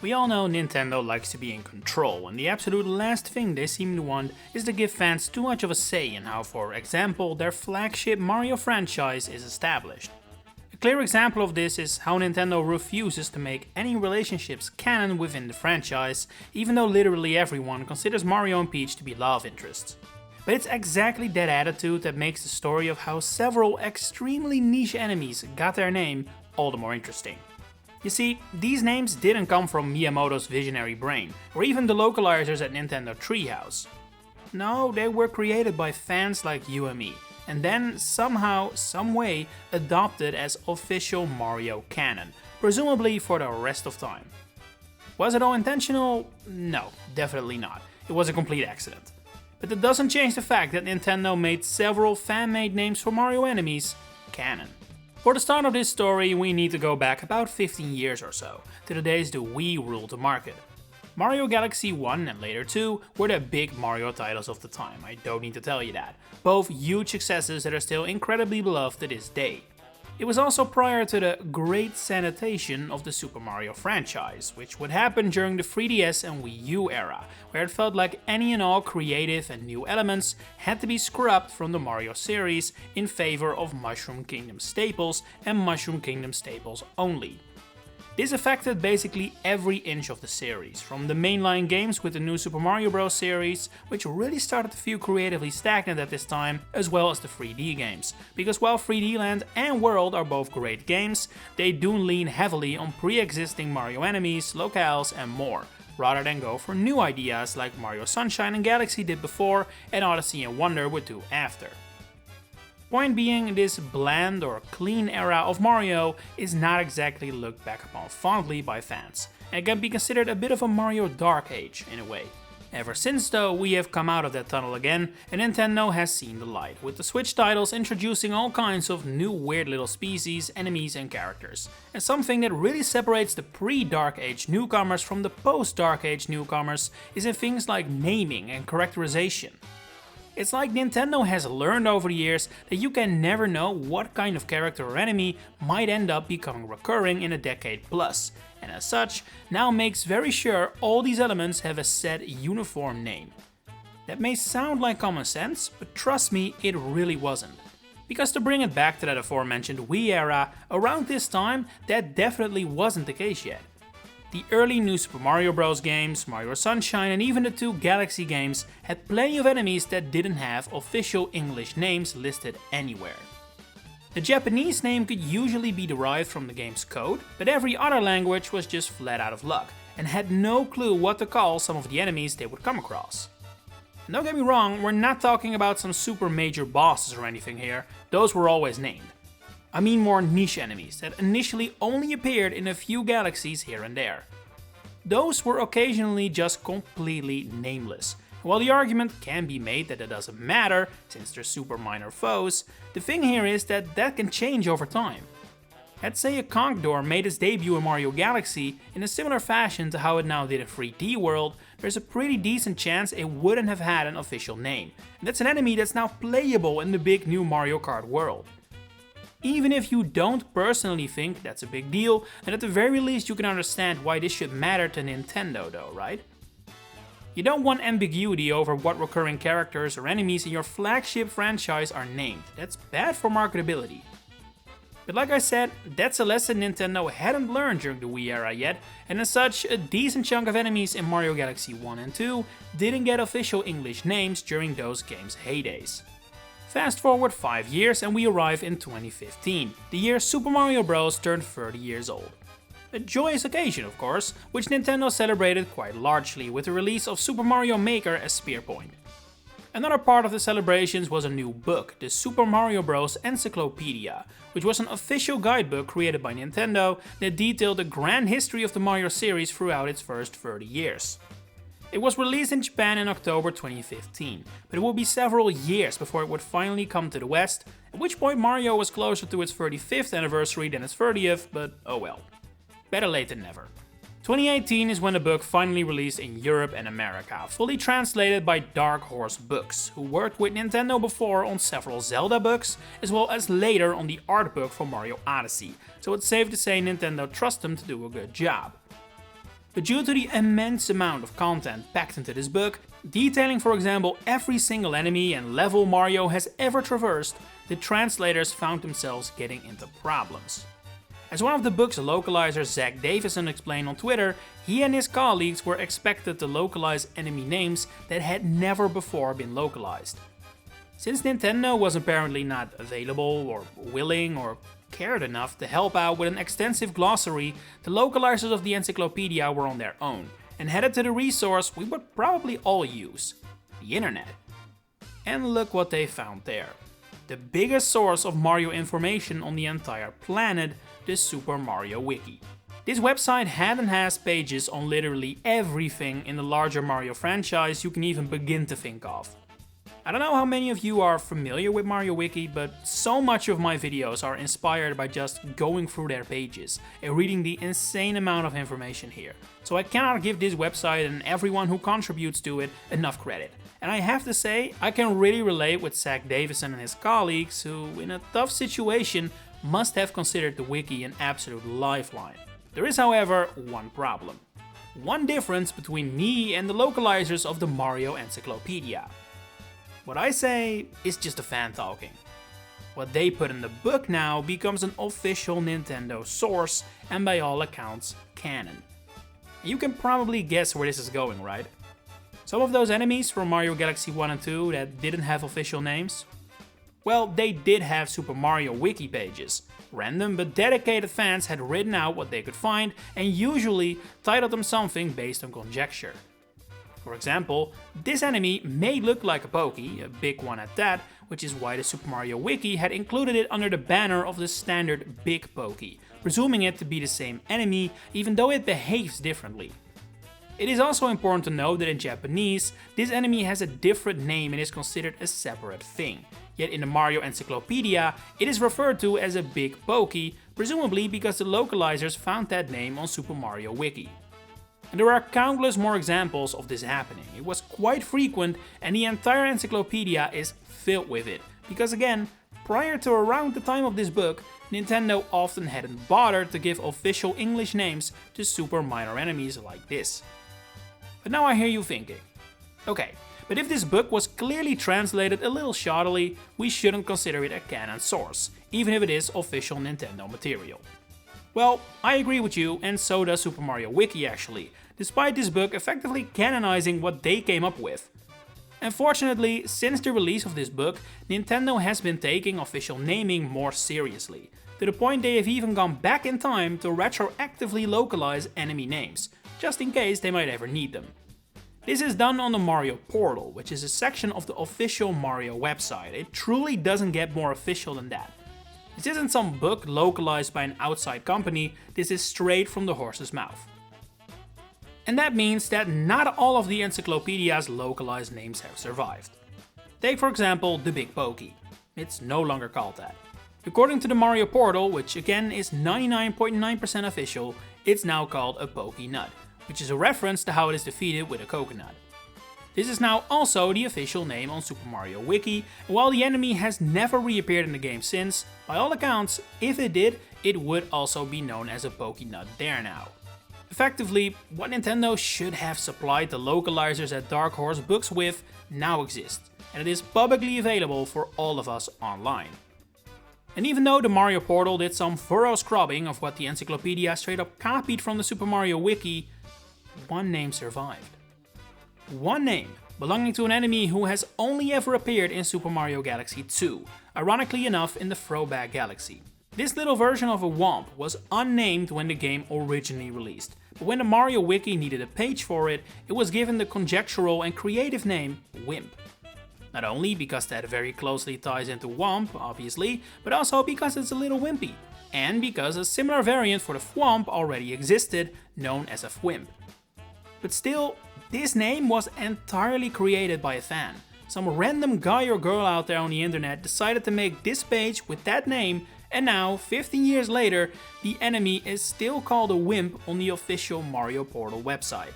We all know Nintendo likes to be in control, and the absolute last thing they seem to want is to give fans too much of a say in how, for example, their flagship Mario franchise is established. A clear example of this is how Nintendo refuses to make any relationships canon within the franchise, even though literally everyone considers Mario and Peach to be love interests. But it's exactly that attitude that makes the story of how several extremely niche enemies got their name all the more interesting. You see, these names didn't come from Miyamoto's visionary brain, or even the localizers at Nintendo Treehouse. No, they were created by fans like you and me, and then somehow, someway, adopted as official Mario canon, presumably for the rest of time. Was it all intentional? No, definitely not. It was a complete accident. But that doesn't change the fact that Nintendo made several fan-made names for Mario enemies canon. For the start of this story, we need to go back about 15 years or so, to the days the Wii ruled the market. Mario Galaxy 1 and later 2 were the big Mario titles of the time, I don't need to tell you that. Both huge successes that are still incredibly beloved to this day. It was also prior to the great sanitation of the Super Mario franchise, which would happen during the 3DS and Wii U era, where it felt like any and all creative and new elements had to be scrubbed from the Mario series in favor of Mushroom Kingdom staples and Mushroom Kingdom staples only. This affected basically every inch of the series, from the mainline games with the new Super Mario Bros. Series, which really started to feel creatively stagnant at this time, as well as the 3D games, because while 3D Land and World are both great games, they do lean heavily on pre-existing Mario enemies, locales and more, rather than go for new ideas like Mario Sunshine and Galaxy did before and Odyssey and Wonder would do after. Point being, this bland or clean era of Mario is not exactly looked back upon fondly by fans, and can be considered a bit of a Mario Dark Age in a way. Ever since though, we have come out of that tunnel again, and Nintendo has seen the light, with the Switch titles introducing all kinds of new weird little species, enemies and characters. And something that really separates the pre-Dark Age newcomers from the post-Dark Age newcomers is in things like naming and characterization. It's like Nintendo has learned over the years that you can never know what kind of character or enemy might end up becoming recurring in a decade plus, and as such, now makes very sure all these elements have a set uniform name. That may sound like common sense, but trust me, it really wasn't. Because to bring it back to that aforementioned Wii era, around this time, that definitely wasn't the case yet. The early new Super Mario Bros. Games, Mario Sunshine and even the two Galaxy games had plenty of enemies that didn't have official English names listed anywhere. The Japanese name could usually be derived from the game's code, but every other language was just flat out of luck, and had no clue what to call some of the enemies they would come across. And don't get me wrong, we're not talking about some super major bosses or anything here, those were always named. I mean more niche enemies that initially only appeared in a few galaxies here and there. Those were occasionally just completely nameless. While the argument can be made that it doesn't matter, since they're super minor foes, the thing here is that that can change over time. Let's say a conch door made its debut in Mario Galaxy in a similar fashion to how it now did in 3D World, there's a pretty decent chance it wouldn't have had an official name. And that's an enemy that's now playable in the big new Mario Kart world. Even if you don't personally think that's a big deal, then at the very least you can understand why this should matter to Nintendo though, right? You don't want ambiguity over what recurring characters or enemies in your flagship franchise are named, that's bad for marketability. But like I said, that's a lesson Nintendo hadn't learned during the Wii era yet, and as such, a decent chunk of enemies in Mario Galaxy 1 and 2 didn't get official English names during those games' heydays. Fast forward 5 years and we arrive in 2015, the year Super Mario Bros. Turned 30 years old. A joyous occasion, of course, which Nintendo celebrated quite largely with the release of Super Mario Maker as spearpoint. Another part of the celebrations was a new book, the Super Mario Bros. Encyclopedia, which was an official guidebook created by Nintendo that detailed the grand history of the Mario series throughout its first 30 years. It was released in Japan in October 2015, but it would be several years before it would finally come to the West, at which point Mario was closer to its 35th anniversary than its 30th, but oh well. Better late than never. 2018 is when the book finally released in Europe and America, fully translated by Dark Horse Books, who worked with Nintendo before on several Zelda books, as well as later on the art book for Mario Odyssey, so it's safe to say Nintendo trusts them to do a good job. But due to the immense amount of content packed into this book, detailing for example every single enemy and level Mario has ever traversed, the translators found themselves getting into problems. As one of the book's localizers Zach Davison explained on Twitter, he and his colleagues were expected to localize enemy names that had never before been localized. Since Nintendo was apparently not available or willing or cared enough to help out with an extensive glossary, the localizers of the encyclopedia were on their own, and headed to the resource we would probably all use, the internet. And look what they found there. The biggest source of Mario information on the entire planet, the Super Mario Wiki. This website had and has pages on literally everything in the larger Mario franchise you can even begin to think of. I don't know how many of you are familiar with Mario Wiki, but so much of my videos are inspired by just going through their pages and reading the insane amount of information here. So I cannot give this website and everyone who contributes to it enough credit. And I have to say, I can really relate with Zach Davison and his colleagues who, in a tough situation, must have considered the wiki an absolute lifeline. There is, however, one problem. One difference between me and the localizers of the Mario Encyclopedia. What I say is just a fan talking. What they put in the book now becomes an official Nintendo source and by all accounts canon. You can probably guess where this is going, right? Some of those enemies from Mario Galaxy 1 and 2 that didn't have official names? Well, they did have Super Mario Wiki pages. Random but dedicated fans had written out what they could find and usually titled them something based on conjecture. For example, this enemy may look like a Pokey, a big one at that, which is why the Super Mario Wiki had included it under the banner of the standard Big Pokey, presuming it to be the same enemy even though it behaves differently. It is also important to note that in Japanese, this enemy has a different name and is considered a separate thing, yet in the Mario Encyclopedia it is referred to as a Big Pokey, presumably because the localizers found that name on Super Mario Wiki. And there are countless more examples of this happening. It was quite frequent and the entire encyclopedia is filled with it, because again, prior to around the time of this book, Nintendo often hadn't bothered to give official English names to super minor enemies like this. But now I hear you thinking, okay, but if this book was clearly translated a little shoddily, we shouldn't consider it a canon source, even if it is official Nintendo material. Well, I agree with you, and so does Super Mario Wiki actually, despite this book effectively canonizing what they came up with. Unfortunately, since the release of this book, Nintendo has been taking official naming more seriously, to the point they have even gone back in time to retroactively localize enemy names, just in case they might ever need them. This is done on the Mario Portal, which is a section of the official Mario website. It truly doesn't get more official than that. This isn't some book localized by an outside company, this is straight from the horse's mouth. And that means that not all of the encyclopedia's localized names have survived. Take for example the Big Pokey. It's no longer called that. According to the Mario Portal, which again is 99.9% official, it's now called a Pokey Nut, which is a reference to how it is defeated with a coconut. This is now also the official name on Super Mario Wiki, and while the enemy has never reappeared in the game since, by all accounts, if it did, it would also be known as a Pokey Nut there now. Effectively, what Nintendo should have supplied the localizers at Dark Horse Books with now exists, and it is publicly available for all of us online. And even though the Mario Portal did some thorough scrubbing of what the encyclopedia straight up copied from the Super Mario Wiki, one name survived. One name, belonging to an enemy who has only ever appeared in Super Mario Galaxy 2, ironically enough in the Throwback Galaxy. This little version of a womp was unnamed when the game originally released, but when the Mario Wiki needed a page for it, it was given the conjectural and creative name Wimp. Not only because that very closely ties into Womp, obviously, but also because it's a little wimpy, and because a similar variant for the Thwomp already existed, known as a Thwimp. But still, this name was entirely created by a fan. Some random guy or girl out there on the internet decided to make this page with that name, and now, 15 years later, the enemy is still called a Wimp on the official Mario Portal website.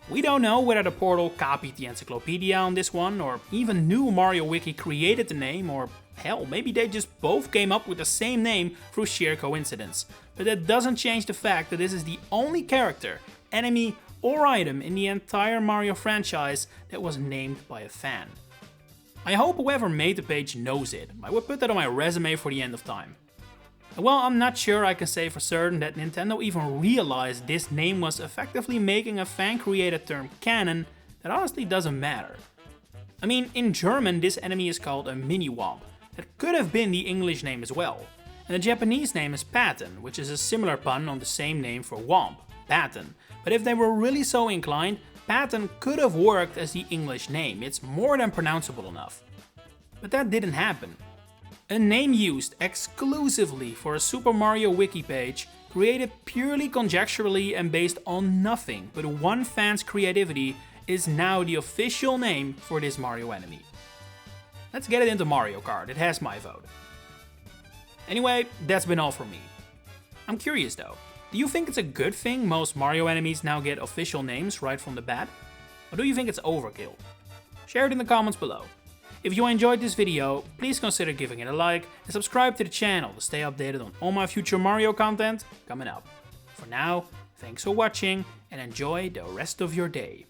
We don't know whether the Portal copied the encyclopedia on this one, or even knew Mario Wiki created the name, or hell, maybe they just both came up with the same name through sheer coincidence. But that doesn't change the fact that this is the only character enemy or item in the entire Mario franchise that was named by a fan. I hope whoever made the page knows it. I would put that on my resume for the end of time. And well, I'm not sure I can say for certain that Nintendo even realized this name was effectively making a fan-created term canon that honestly doesn't matter. I mean, in German this enemy is called a mini-womp. That could have been the English name as well. And the Japanese name is Patten, which is a similar pun on the same name for womp, Patten. But if they were really so inclined, Patten could have worked as the English name, it's more than pronounceable enough. But that didn't happen. A name used exclusively for a Super Mario wiki page, created purely conjecturally and based on nothing but one fan's creativity, is now the official name for this Mario enemy. Let's get it into Mario Kart, it has my vote. Anyway, that's been all from me. I'm curious though, do you think it's a good thing most Mario enemies now get official names right from the bat? Or do you think it's overkill? Share it in the comments below. If you enjoyed this video, please consider giving it a like and subscribe to the channel to stay updated on all my future Mario content coming up. For now, thanks for watching and enjoy the rest of your day.